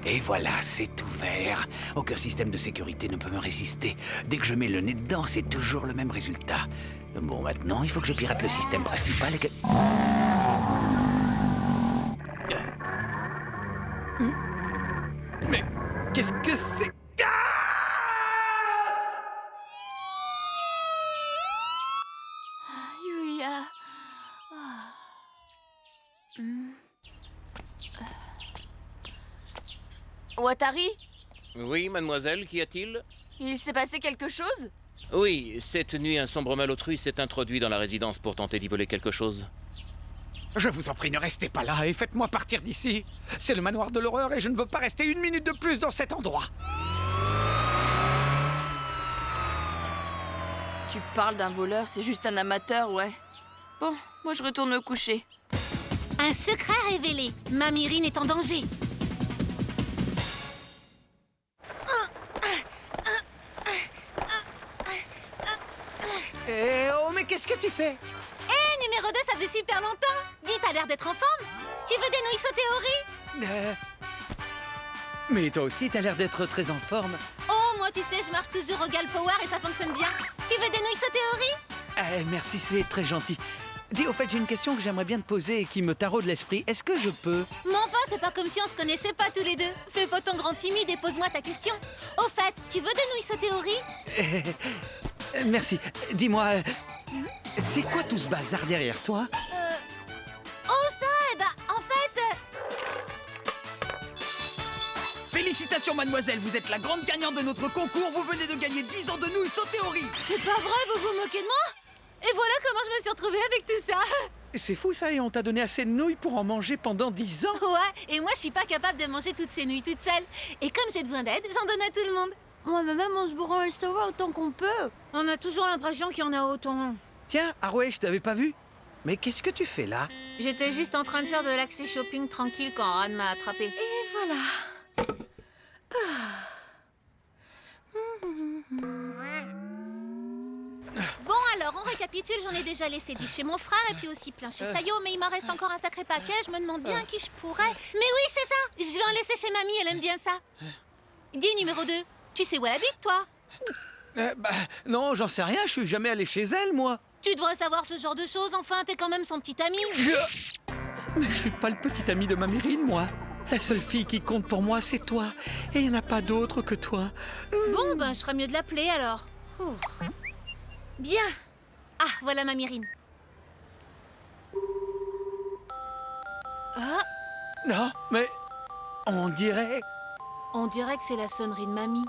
Et voilà, c'est ouvert. Aucun système de sécurité ne peut me résister. Dès que je mets le nez dedans, c'est toujours le même résultat. Bon, maintenant, il faut que je pirate le système principal et que... Mais qu'est-ce que c'est? Yuya. Watari, Oui, mademoiselle, qu'y a-t-il? il s'est passé quelque chose? Oui, cette nuit, un sombre malotru s'est introduit dans la résidence pour tenter d'y voler quelque chose. Je vous en prie, ne restez pas là et faites-moi partir d'ici. C'est le manoir de l'horreur et je ne veux pas rester une minute de plus dans cet endroit. Tu parles d'un voleur, c'est juste un amateur, ouais. Bon, moi je retourne me coucher. Un secret révélé. Mamirine est en danger. Eh oh, mais qu'est-ce que tu fais? Numéro 2, ça faisait super longtemps. Dis, t'as l'air d'être en forme. Tu veux des nouilles sautées au riz? Mais toi aussi, t'as l'air d'être très en forme. Oh, moi, tu sais, je marche toujours au Gal Power et ça fonctionne bien. Tu veux des nouilles sautées au riz? Merci, c'est très gentil. Dis, au fait, j'ai une question que j'aimerais bien te poser et qui me taraude l'esprit. Est-ce que je peux? Mais enfin, c'est pas comme si on se connaissait pas tous les deux. Fais pas ton grand timide et pose-moi ta question. Au fait, tu veux des nouilles sautées au riz? Merci. Dis-moi, c'est quoi tout ce bazar derrière toi? Oh, ça, eh ben, en fait... Félicitations, mademoiselle, vous êtes la grande gagnante de notre concours. Vous venez de gagner 10 ans de nouilles sautées au riz. C'est pas vrai, vous vous moquez de moi? Et voilà comment je me suis retrouvée avec tout ça. C'est fou ça, et on t'a donné assez de nouilles pour en manger pendant 10 ans? Ouais, et moi, je suis pas capable de manger toutes ces nouilles toute seule. Et comme j'ai besoin d'aide, j'en donne à tout le monde. Ouais, mais même on se bourre un restaurant autant qu'on peut. On a toujours l'impression qu'il y en a autant. Tiens, Harouet, je t'avais pas vu. Mais qu'est-ce que tu fais là? J'étais juste en train de faire de l'axi shopping tranquille quand Ran m'a attrapée. Et voilà. Bon alors, on récapitule, j'en ai déjà laissé 10 chez mon frère et puis aussi plein chez Sayo, mais il m'en reste encore un sacré paquet, je me demande bien à qui je pourrais. Mais oui, c'est ça, je vais en laisser chez mamie, elle aime bien ça. Dis numéro 2, tu sais où elle habite toi? Non, j'en sais rien, je suis jamais allé chez elle, moi. Tu devrais savoir ce genre de choses, enfin, t'es quand même son petit ami. Mais je suis pas le petit ami de Mamirine, moi. La seule fille qui compte pour moi, c'est toi. Et il n'y en a pas d'autre que toi. Bon, ben, je ferais mieux de l'appeler alors. Ouh. Bien. Ah, voilà Mamirine. Ah, Non, mais on dirait... on dirait que c'est la sonnerie de mamie.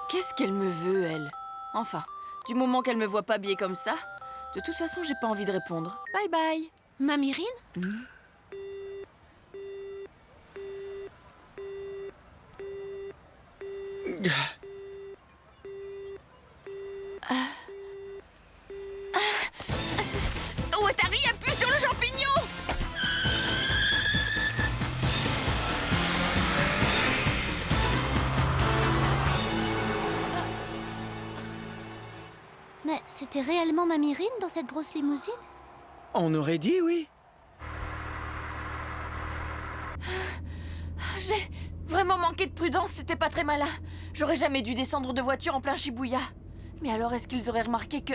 Qu'est-ce qu'elle me veut, elle? Enfin, du moment qu'elle me voit pas habillée comme ça, de toute façon, j'ai pas envie de répondre. Bye bye. Mamirine? Watari, appuie sur le champignon! Mais c'était réellement Mamirine dans cette grosse limousine? On aurait dit oui. J'ai vraiment manqué de prudence, c'était pas très malin. J'aurais jamais dû descendre de voiture en plein Shibuya. Mais alors est-ce qu'ils auraient remarqué que...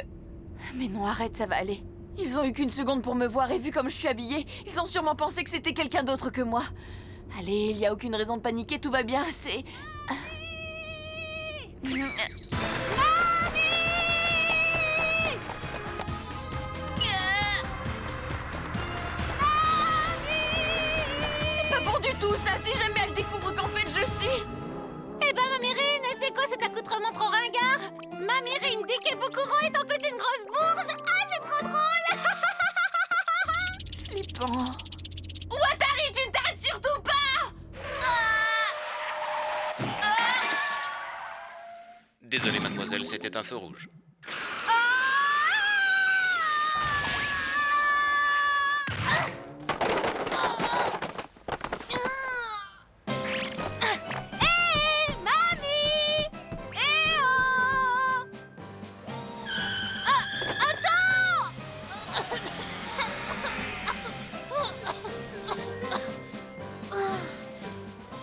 Mais non, arrête, ça va aller. Ils ont eu qu'une seconde pour me voir et vu comme je suis habillée, ils ont sûrement pensé que c'était quelqu'un d'autre que moi. Allez, il y a aucune raison de paniquer, tout va bien, c'est... C'est pas bon du tout ça, si jamais elle découvre qu'en fait je suis... Eh ben Mamirine, c'est quoi cet accoutrement trop ringard? Mamirine dit qu'Ebukuro est en fait une grosse bourge. Ah, c'est trop drôle. Flippant. Watari, tu ne t'arrêtes surtout pas! Désolé, mademoiselle, c'était un feu rouge.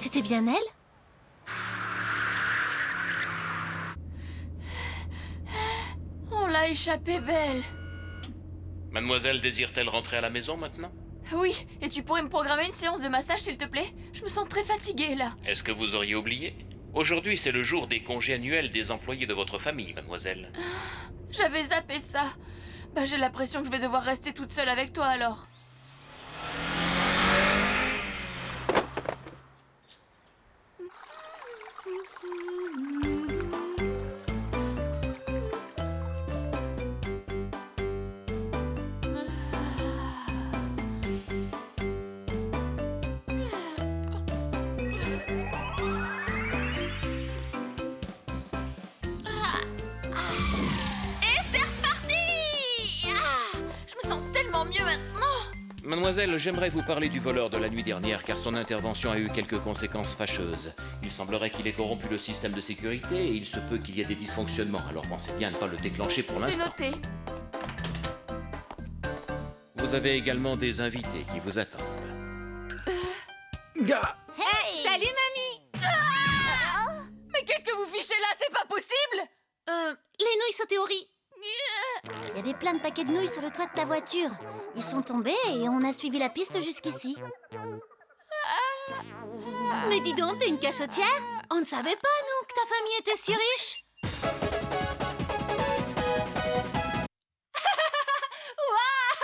C'était bien elle? On l'a échappé, Belle. Mademoiselle désire-t-elle rentrer à la maison maintenant? Oui, et tu pourrais me programmer une séance de massage, s'il te plaît? Je me sens très fatiguée, là. Est-ce que vous auriez oublié? Aujourd'hui, c'est le jour des congés annuels des employés de votre famille, mademoiselle. J'avais zappé ça. Bah, j'ai l'impression que je vais devoir rester toute seule avec toi, alors. Je me sens tellement mieux maintenant. Mademoiselle, j'aimerais vous parler du voleur de la nuit dernière car son intervention a eu quelques conséquences fâcheuses. Il semblerait qu'il ait corrompu le système de sécurité et il se peut qu'il y ait des dysfonctionnements, alors pensez bien à ne pas le déclencher pour C'est l'instant. noté. Vous avez également des invités qui vous attendent. Gars, Hey! Salut, mamie! Mais qu'est-ce que vous fichez là? C'est pas possible! Les nouilles sautées au riz. Il y avait plein de paquets de nouilles sur le toit de ta voiture. Ils sont tombés et on a suivi la piste jusqu'ici. Mais dis donc, t'es une cachotière? On ne savait pas, nous, que ta famille était si riche. Waouh!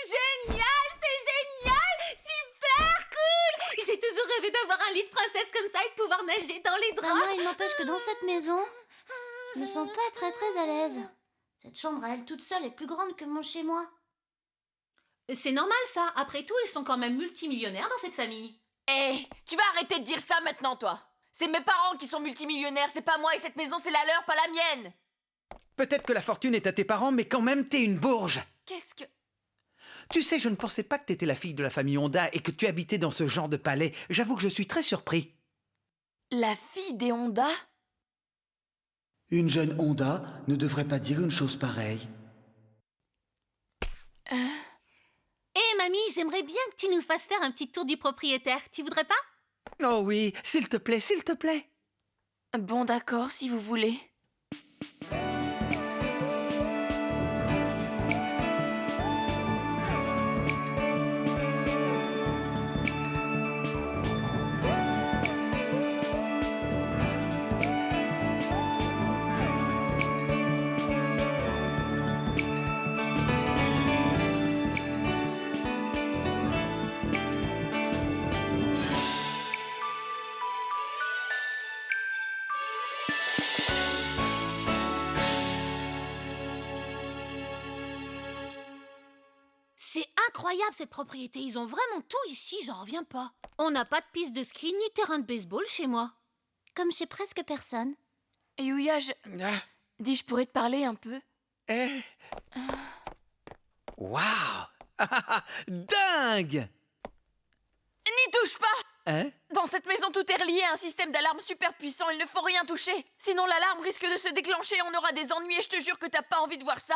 Génial, c'est génial! Super cool! J'ai toujours rêvé d'avoir un lit de princesse comme ça et de pouvoir nager dans les draps. Moi, il n'empêche que dans cette maison, je me sens pas très à l'aise. Cette chambre à elle toute seule est plus grande que mon chez-moi. C'est normal, ça. Après tout, ils sont quand même multimillionnaires dans cette famille. Hé, tu vas arrêter de dire ça maintenant, toi. C'est mes parents qui sont multimillionnaires, c'est pas moi, et cette maison, c'est la leur, pas la mienne. peut-être que la fortune est à tes parents, mais quand même, t'es une bourge. Qu'est-ce que... Tu sais, je ne pensais pas que t'étais la fille de la famille Honda et que tu habitais dans ce genre de palais. J'avoue que je suis très surpris. La fille des Honda? Une jeune Honda ne devrait pas dire une chose pareille. Hé, mamie, j'aimerais bien que tu nous fasses faire un petit tour du propriétaire. Tu voudrais pas? Oh oui, s'il te plaît, s'il te plaît. Bon, d'accord, si vous voulez. C'est incroyable cette propriété, ils ont vraiment tout ici, j'en reviens pas. On n'a pas de piste de ski ni terrain de baseball chez moi. Comme chez presque personne. Yuya, Ah, dis, je pourrais te parler un peu? Waouh. Dingue. N'y touche pas! Hein? Dans cette maison, tout est relié à un système d'alarme super puissant, il ne faut rien toucher. Sinon, l'alarme risque de se déclencher et on aura des ennuis et je te jure que t'as pas envie de voir ça.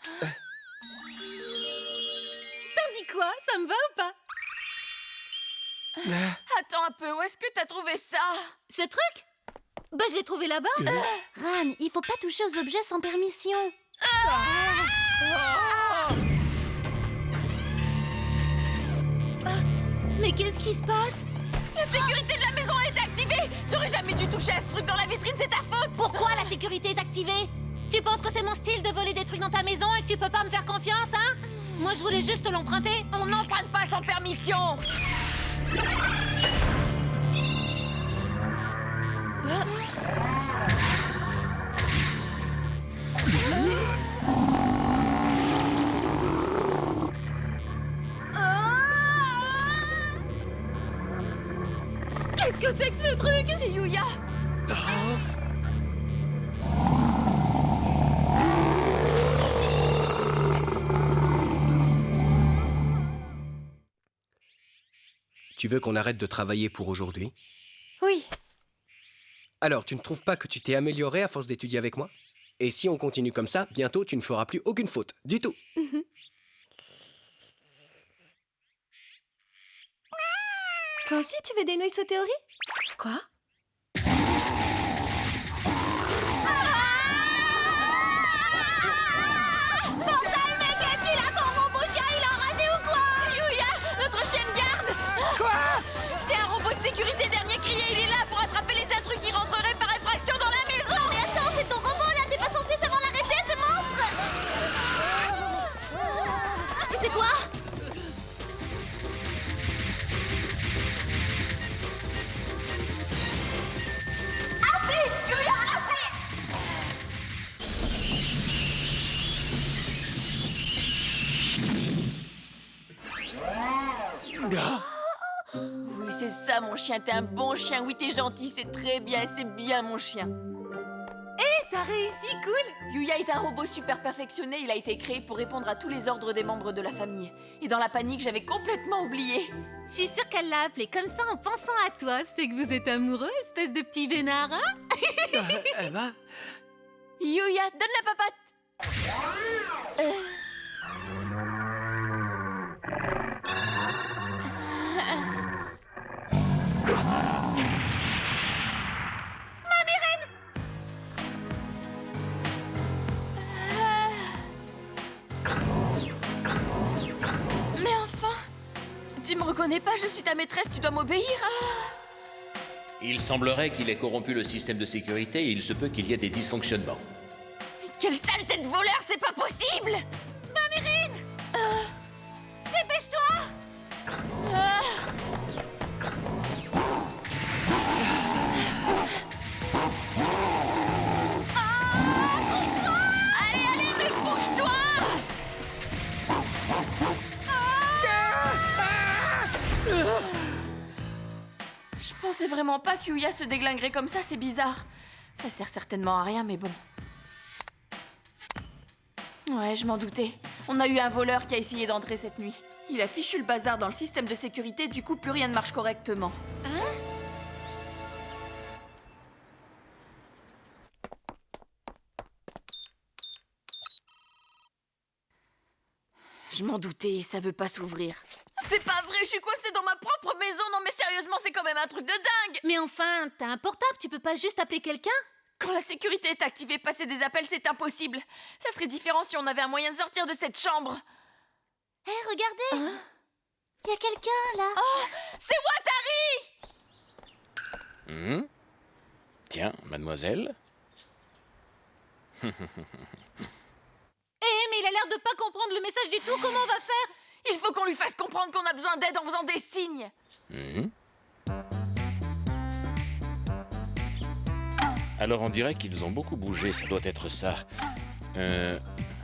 T'en dis quoi? Ça me va ou pas? Attends un peu, où est-ce que t'as trouvé ça? Ce truc? Bah je l'ai trouvé là-bas. Ran, il faut pas toucher aux objets sans permission. Mais qu'est-ce qui se passe? La sécurité de la maison a été activée! T'aurais jamais dû toucher à ce truc dans la vitrine, c'est ta faute! Pourquoi la sécurité est activée? Tu penses que c'est mon style de voler des trucs dans ta maison et que tu peux pas me faire confiance, hein? Moi je voulais juste l'emprunter. On n'emprunte pas sans permission! Qu'est-ce que c'est que ce truc? C'est Yuya! Tu veux qu'on arrête de travailler pour aujourd'hui? Oui. Alors, tu ne trouves pas que tu t'es amélioré à force d'étudier avec moi? Et si on continue comme ça, bientôt tu ne feras plus aucune faute, du tout. Toi aussi, tu veux des nouilles sautées au riz? Quoi? Bordel, mais qu'est-ce qu'il a ton robot chien? Il a enragé ou quoi? Yuya, notre chienne garde! Quoi? C'est un robot de sécurité dernier crié, il est là pour attraper les intrus qui rentreraient par effraction dans la maison! Mais attends, c'est ton robot là, t'es pas censé savoir l'arrêter, ce monstre! Tu sais quoi? Oui, c'est ça, mon chien, t'es un bon chien. Oui, t'es gentil, c'est très bien, c'est bien, mon chien. T'as réussi, cool! Yuya est un robot super perfectionné, il a été créé pour répondre à tous les ordres des membres de la famille. Et dans la panique, j'avais complètement oublié. Je suis sûre qu'elle l'a appelé comme ça en pensant à toi. C'est que vous êtes amoureux, espèce de petit vénard, hein? Eh ben... Yuya, donne la papate. Mais enfin, tu me reconnais pas, je suis ta maîtresse, tu dois m'obéir. Il semblerait qu'il ait corrompu le système de sécurité et il se peut qu'il y ait des dysfonctionnements. Quelle saleté de voleur, c'est pas possible! Dépêche-toi! Allez, allez, mais bouge-toi! Je pensais vraiment pas que Yuya se déglinguerait comme ça, c'est bizarre. Ça sert certainement à rien, mais bon. Ouais, je m'en doutais. On a eu un voleur qui a essayé d'entrer cette nuit. Il a fichu le bazar dans le système de sécurité, du coup plus rien ne marche correctement. Je m'en doutais, ça veut pas s'ouvrir. C'est pas vrai, je suis coincée dans ma propre maison. Non mais sérieusement, c'est quand même un truc de dingue. Mais enfin, t'as un portable, tu peux pas juste appeler quelqu'un? Quand la sécurité est activée, passer des appels, c'est impossible. Ça serait différent si on avait un moyen de sortir de cette chambre. Hé, regardez! Il y a quelqu'un là! C'est Watari! Tiens, mademoiselle. Mais il a l'air de pas comprendre le message du tout, comment on va faire? Il faut qu'on lui fasse comprendre qu'on a besoin d'aide en faisant des signes. Alors on dirait qu'ils ont beaucoup bougé, ça doit être ça.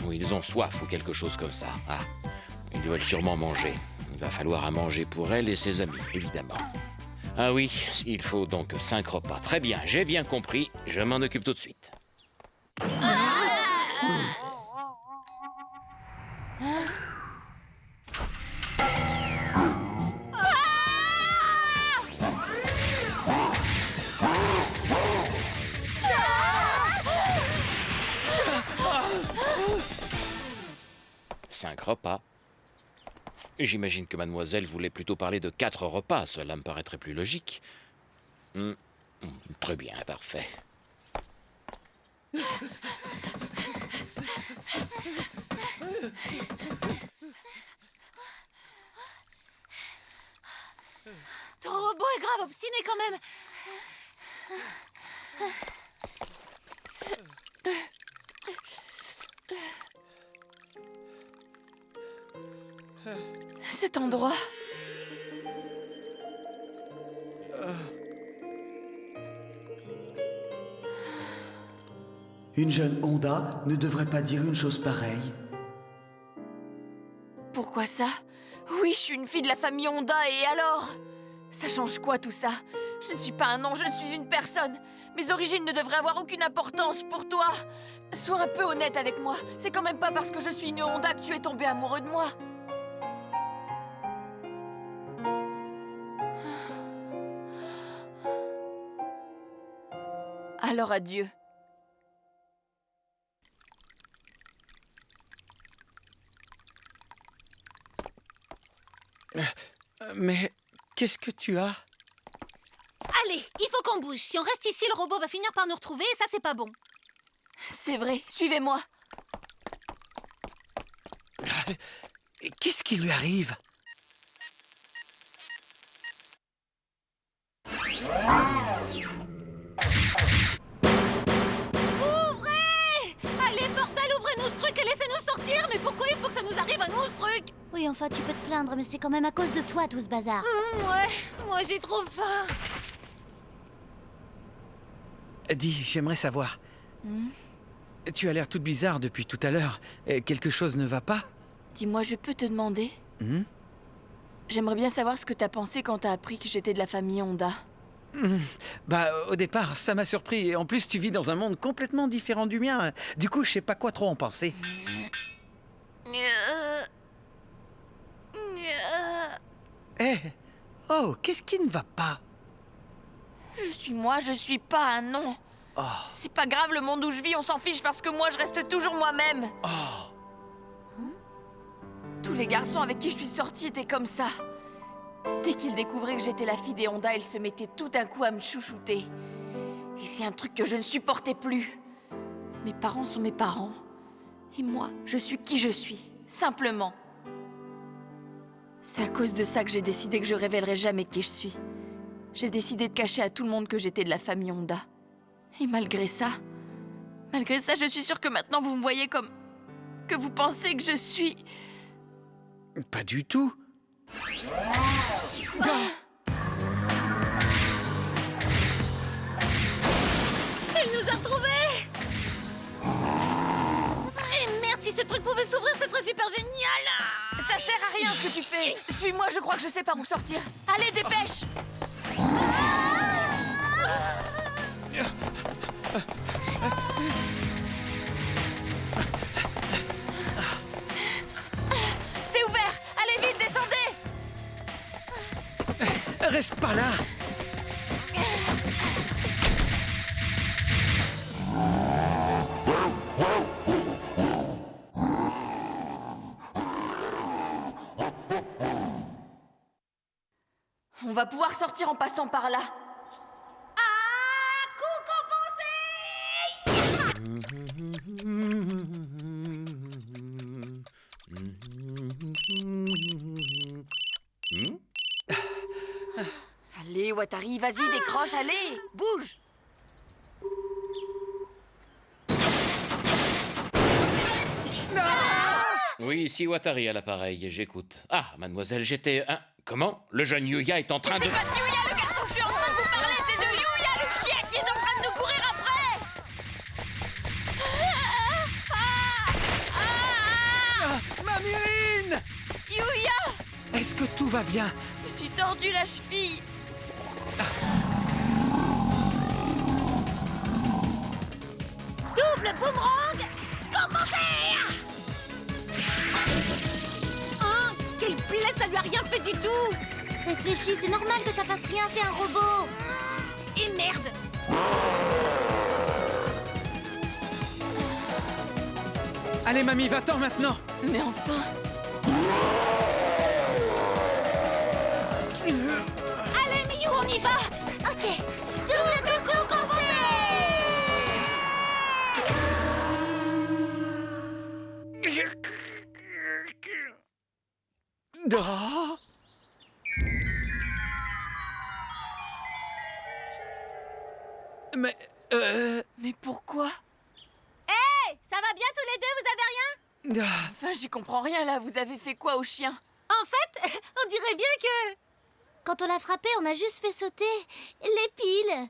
Oui, ils ont soif ou quelque chose comme ça. Ah, ils doivent sûrement manger. Il va falloir à manger pour elle et ses amis, évidemment. Ah oui, il faut donc 5 repas. Très bien, j'ai bien compris. Je m'en occupe tout de suite. Cinq repas. J'imagine que mademoiselle voulait plutôt parler de 4 repas. Cela me paraîtrait plus logique. Très bien, parfait. Ton robot est grave obstiné quand même. Cet endroit. Une jeune Honda ne devrait pas dire une chose pareille. Pourquoi ça? Oui, je suis une fille de la famille Honda, et alors? Ça change quoi tout ça? Je ne suis pas un nom, je suis une personne. Mes origines ne devraient avoir aucune importance pour toi. Sois un peu honnête avec moi. C'est quand même pas parce que je suis une Honda que tu es tombé amoureux de moi. Alors adieu. Mais qu'est-ce que tu as? Allez, il faut qu'on bouge. Si on reste ici, le robot va finir par nous retrouver et ça, c'est pas bon. C'est vrai, suivez-moi. Qu'est-ce qui lui arrive? Ouvrez! Allez, bordel, ouvrez-nous ce truc et laissez-nous sortir. Mais pourquoi il faut que ça nous arrive à nous, ce truc? Oui, enfin, tu peux te plaindre, mais c'est quand même à cause de toi, tout ce bazar. Ouais, moi j'ai trop faim. Dis, j'aimerais savoir. Tu as l'air toute bizarre depuis tout à l'heure. Quelque chose ne va pas? Dis-moi, je peux te demander? J'aimerais bien savoir ce que t'as pensé quand t'as appris que j'étais de la famille Honda. Bah, au départ, ça m'a surpris. Et en plus, tu vis dans un monde complètement différent du mien. Du coup, je sais pas quoi trop en penser. Eh! Oh, qu'est-ce qui ne va pas? Je suis moi, je suis pas un nom. Oh. C'est pas grave le monde où je vis, on s'en fiche parce que moi je reste toujours moi-même. Tous les garçons avec qui je suis sortie étaient comme ça. Dès qu'ils découvraient que j'étais la fille des Honda, ils se mettaient tout d'un coup à me chouchouter. Et c'est un truc que je ne supportais plus. Mes parents sont mes parents. Et moi, je suis qui je suis, simplement. C'est à cause de ça que j'ai décidé que je révélerai jamais qui je suis. J'ai décidé de cacher à tout le monde que j'étais de la famille Honda. Et malgré ça, je suis sûre que maintenant vous me voyez comme... que vous pensez que je suis... Pas du tout. Elle nous a retrouvés! Et merde, si ce truc pouvait s'ouvrir, ça serait super génial! Ça sert à rien ce que tu fais. Suis-moi, je crois que je sais par où sortir. Allez, dépêche! C'est ouvert! Allez vite, descendez! Reste pas là! On va pouvoir sortir en passant par là. Allez, Watari, vas-y, décroche, allez, bouge! Oui, ici Watari à l'appareil, j'écoute. Ah, mademoiselle, j'étais... Comment? Le jeune Yuya est en train de... C'est pas de Yuya le garçon que je suis en train de vous parler, c'est de Yuya le chien qui est en train de nous courir après! Mamirine! Yuya! Est-ce que tout va bien? Je me suis tordu la cheville! Double boomerang! Compensé! Oh, quelle plaie, ça lui a rien fait du tout! Réfléchis, c'est normal que ça fasse rien, c'est un robot. Et merde! Allez, mamie, va-t'en maintenant! Mais enfin! Allez, Miyu, on y va! Ok, double coup compensé. Oh. Mais... Mais pourquoi? Hey, ça va bien tous les deux, vous avez rien? Enfin, j'y comprends rien là, vous avez fait quoi au chien? En fait, on dirait bien que... Quand on l'a frappé, on a juste fait sauter les piles.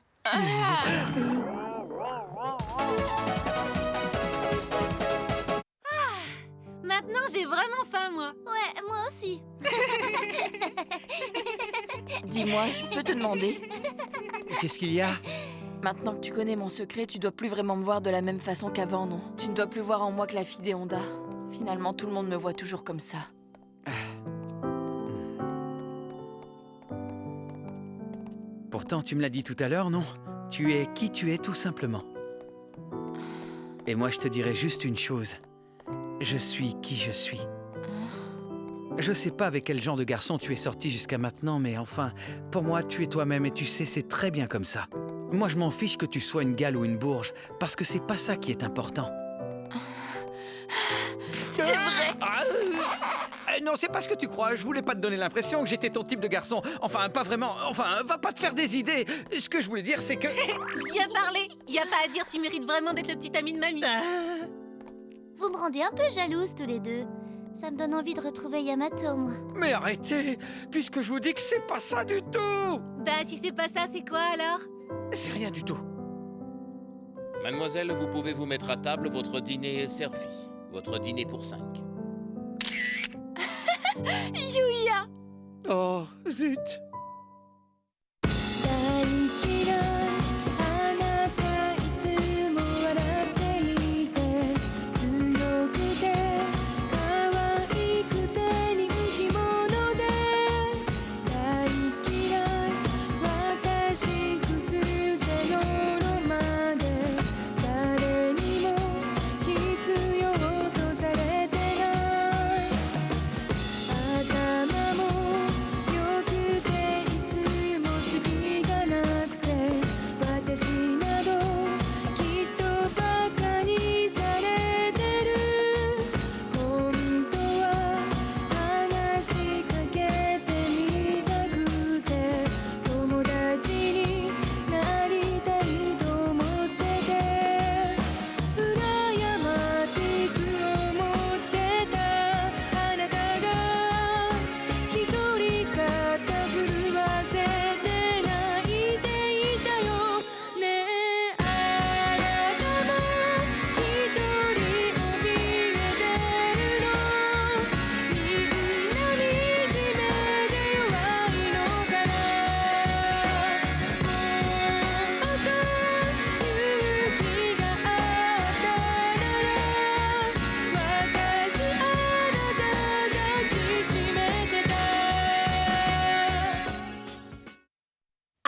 Maintenant, j'ai vraiment faim, moi. Ouais, moi aussi. Dis-moi, je peux te demander? Qu'est-ce qu'il y a? Maintenant que tu connais mon secret, tu dois plus vraiment me voir de la même façon qu'avant, non? Tu ne dois plus voir en moi que la fille des Honda. Finalement, tout le monde me voit toujours comme ça. Pourtant, tu me l'as dit tout à l'heure, non? Tu es qui tu es, tout simplement. Et moi, je te dirais juste une chose. Je suis qui je suis. Je sais pas avec quel genre de garçon tu es sorti jusqu'à maintenant, mais enfin, pour moi, tu es toi-même et tu sais, c'est très bien comme ça. Moi, je m'en fiche que tu sois une gale ou une bourge, parce que c'est pas ça qui est important. C'est vrai. Non, c'est pas ce que tu crois. Je voulais pas te donner l'impression que j'étais ton type de garçon. Enfin, pas vraiment. Enfin, va pas te faire des idées. Ce que je voulais dire, c'est que... Bien parlé. Y a pas à dire, tu mérites vraiment d'être le petit ami de mamie. Vous me rendez un peu jalouse tous les deux. Ça me donne envie de retrouver Yamato, moi. Mais arrêtez, puisque je vous dis que c'est pas ça du tout. Bah, si c'est pas ça, c'est quoi alors? C'est rien du tout. Mademoiselle, vous pouvez vous mettre à table, votre dîner est servi. Votre dîner pour 5. Yuya. Oh, zut.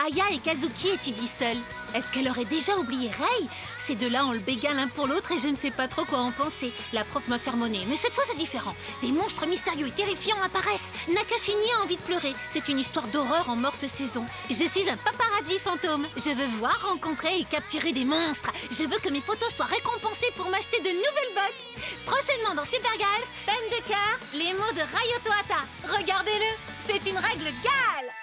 Aya et Kazuki étudient seuls. Est-ce qu'elle aurait déjà oublié Rei? Ces deux-là ont le béguin l'un pour l'autre et je ne sais pas trop quoi en penser. La prof m'a sermonné, mais cette fois c'est différent. Des monstres mystérieux et terrifiants apparaissent. Nakashini a envie de pleurer. C'est une histoire d'horreur en morte saison. Je suis un paparazzi fantôme. Je veux voir, rencontrer et capturer des monstres. Je veux que mes photos soient récompensées pour m'acheter de nouvelles bottes. Prochainement dans Super Girls, peine de cœur, les mots de Ryoto Hata. Regardez-le, c'est une règle gale.